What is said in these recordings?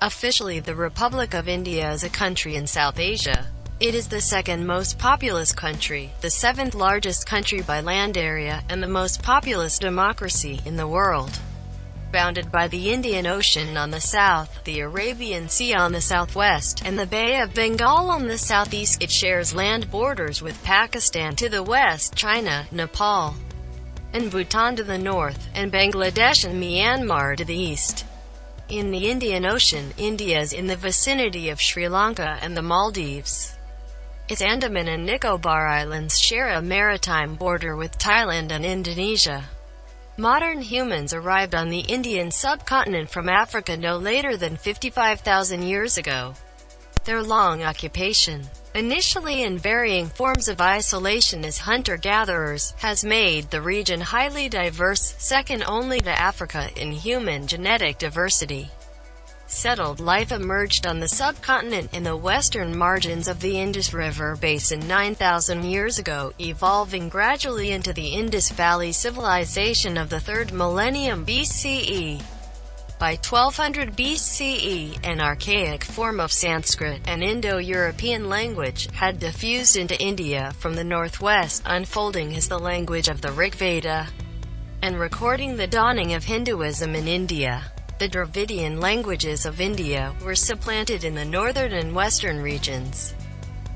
Officially, the Republic of India is a country in South Asia. It is the second most populous country, the seventh largest country by land area, and the most populous democracy in the world. Bounded by the Indian Ocean on the south, the Arabian Sea on the southwest, and the Bay of Bengal on the southeast, it shares land borders with Pakistan to the west, China, Nepal, and Bhutan to the north, and Bangladesh and Myanmar to the east. In the Indian Ocean, India is in the vicinity of Sri Lanka and the Maldives. Its Andaman and Nicobar Islands share a maritime border with Thailand and Indonesia. Modern humans arrived on the Indian subcontinent from Africa no later than 55,000 years ago. Their long occupation, initially in varying forms of isolation as hunter-gatherers, has made the region highly diverse, second only to Africa in human genetic diversity. Settled life emerged on the subcontinent in the western margins of the Indus River basin 9,000 years ago, evolving gradually into the Indus Valley civilization of the 3rd millennium BCE. By 1200 BCE, an archaic form of Sanskrit, an Indo-European language, had diffused into India from the northwest, unfolding as the language of the Rig Veda, and recording the dawning of Hinduism in India. The Dravidian languages of India were supplanted in the northern and western regions.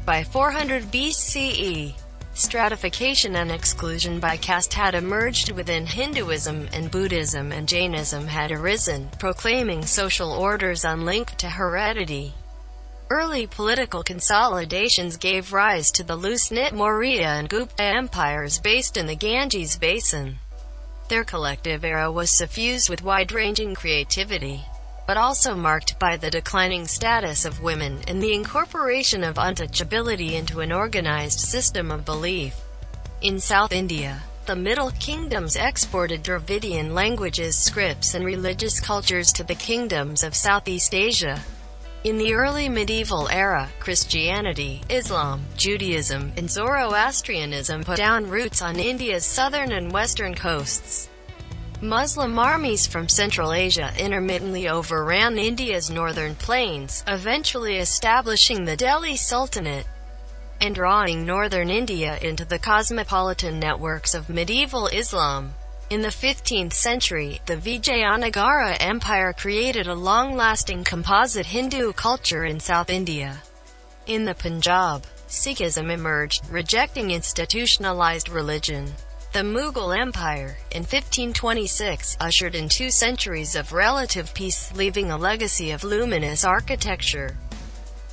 By 400 BCE, stratification and exclusion by caste had emerged within Hinduism, and Buddhism and Jainism had arisen, proclaiming social orders unlinked to heredity. Early political consolidations gave rise to the loose-knit Maurya and Gupta empires based in the Ganges basin. Their collective era was suffused with wide-ranging creativity, but also marked by the declining status of women and the incorporation of untouchability into an organized system of belief. In South India, the Middle Kingdoms exported Dravidian languages, scripts and religious cultures to the kingdoms of Southeast Asia. In the early medieval era, Christianity, Islam, Judaism, and Zoroastrianism put down roots on India's southern and western coasts. Muslim armies from Central Asia intermittently overran India's northern plains, eventually establishing the Delhi Sultanate, and drawing northern India into the cosmopolitan networks of medieval Islam. In the 15th century, the Vijayanagara Empire created a long-lasting composite Hindu culture in South India. In the Punjab, Sikhism emerged, rejecting institutionalized religion. The Mughal Empire, in 1526, ushered in 2 centuries of relative peace, leaving a legacy of luminous architecture.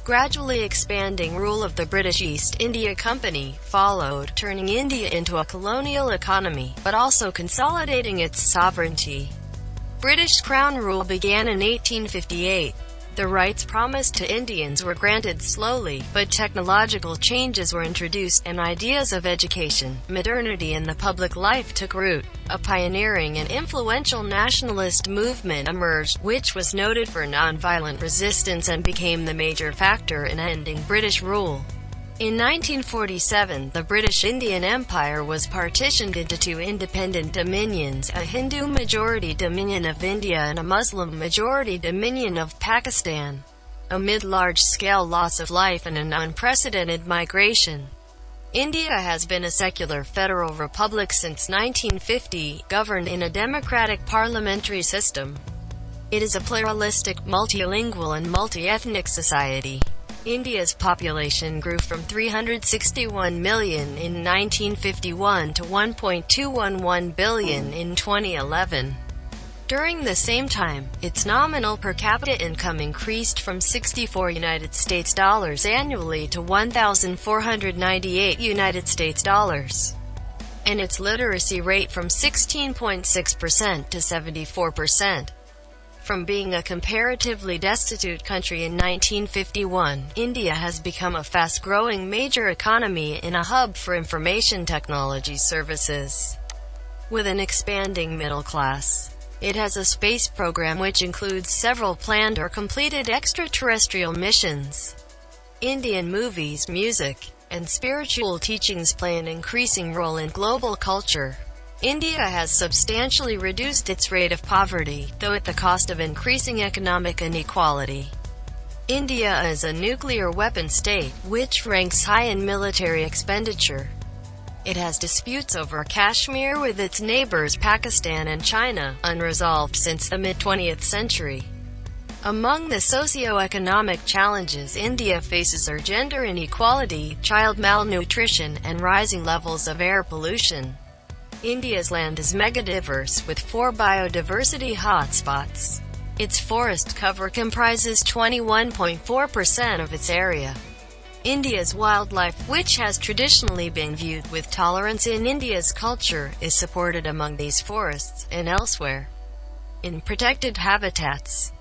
Gradually expanding rule of the British East India Company followed, turning India into a colonial economy, but also consolidating its sovereignty. British Crown rule began in 1858. The rights promised to Indians were granted slowly, but technological changes were introduced, and ideas of education, modernity and the public life took root. A pioneering and influential nationalist movement emerged, which was noted for nonviolent resistance and became the major factor in ending British rule. In 1947, the British Indian Empire was partitioned into 2 independent dominions, a Hindu-majority dominion of India and a Muslim-majority dominion of Pakistan. Amid large-scale loss of life and an unprecedented migration, India has been a secular federal republic since 1950, governed in a democratic parliamentary system. It is a pluralistic, multilingual and multi-ethnic society. India's population grew from 361 million in 1951 to 1.211 billion in 2011. During the same time, its nominal per capita income increased from $64 annually to $1,498, and its literacy rate from 16.6% to 74%. From being a comparatively destitute country in 1951, India has become a fast-growing major economy and a hub for information technology services. With an expanding middle class, it has a space program which includes several planned or completed extraterrestrial missions. Indian movies, music, and spiritual teachings play an increasing role in global culture. India has substantially reduced its rate of poverty, though at the cost of increasing economic inequality. India is a nuclear weapon state, which ranks high in military expenditure. It has disputes over Kashmir with its neighbors Pakistan and China, unresolved since the mid-20th century. Among the socio-economic challenges India faces are gender inequality, child malnutrition, and rising levels of air pollution. India's land is megadiverse, with 4 biodiversity hotspots. Its forest cover comprises 21.4% of its area. India's wildlife, which has traditionally been viewed with tolerance in India's culture, is supported among these forests, and elsewhere, in protected habitats.